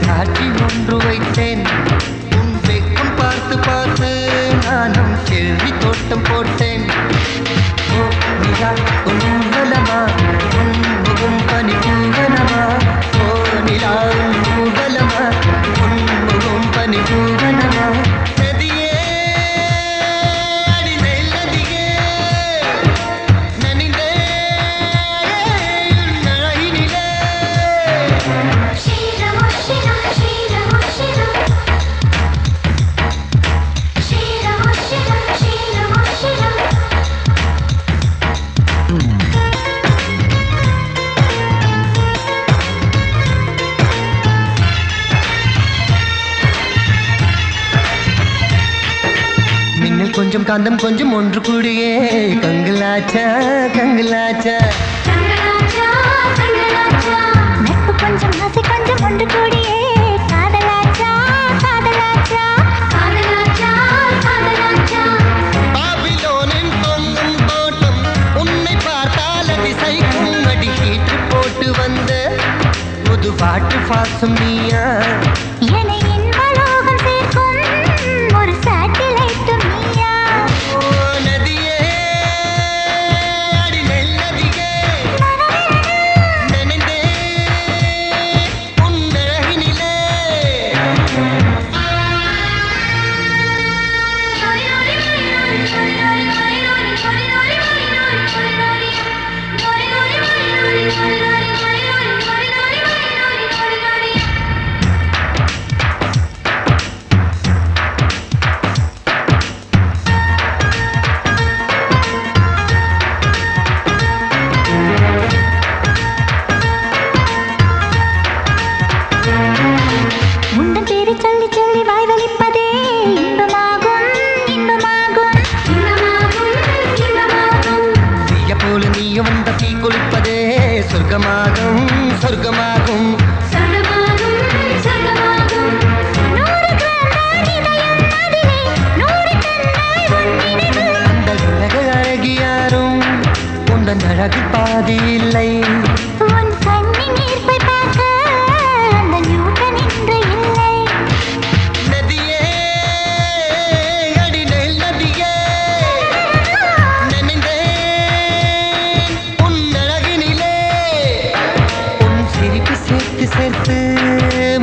காட்சி ஒன்று வைத்தேன் உன் வெக்கம் பார்த்து பார்த்து நானும் கேள்வி தோட்டம் போட்டேன். ஓ நிலா உன் ஊர்வலமா உன் முகம் பனி பூவனமா. ஓ நிலா உன் ஊர்வலமா உன் முகம் பனி பூவனமா. நதியே அடி நெல்லதியே நனிந்தே உன் அழகினிலே. மின்னல் கொஞ்சம் காந்தம் கொஞ்சம் ஒன்று கூடியே கங்கலாச்சா கங்கலாச்சா. நட்பு கொஞ்சம் ஆசை கொஞ்சம் ஒன்று கூடியே காதலாச்சா காதலாச்சா காதலாச்சா காதலாச்சா. பாபிலோனின் தொங்கும் தோட்டம் உன்னை பார்த்தால் அதிசைக்கும். அடி ஹீட்டு போட்டு வந்த புது பாட்டு பாசம் நீயா. என்னை இன்பலோகம் சேர்க்கும் ஒரு சேட்டிலைட் நீயா. ஓ நதியே அடி நெல்லதியே நனைந்தே உன் அழகினிலே. உந்தன் பேரை சொல்லி சொல்லி வாய் வலிப்பதே இன்பமாகும் இன்பமாகும் இன்பமாகும் இன்பமாகும். தீய போல நீயும் வந்த தீ குளிப்பதே சொர்க்கமாகும் சொர்க்கமாகும். சொர்க்கமாகும் சொர்க்கமாகும். 100 கிராம் இதயம் அதிலே 100 கண்ணாய் ஒன்றினைவு. அந்த உலக அழகியாரும் உந்தன் அழகு பாதி இல்லை. உன் கண்ணின் ஈர்ப்பை பார்க்க அந்த நியூட்டன் இன்று இல்லை. நதியே அடி நெல்லதியே நனைந்தேன் உன் அழகினிலே. உன் சிரிப்பு சேர்த்து சேர்த்து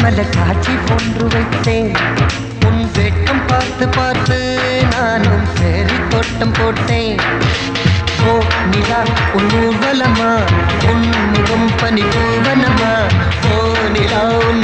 மலர் காட்சி ஒன்று வைத்தேன். உன் வெட்கம் பார்த்து பார்த்து நானும் சேரி தோட்டம் போட்டேன். ஓ நிலா உன் ஊர்வலமா உன் முகம் பனி பூவனமா. ஓ நிலா உன்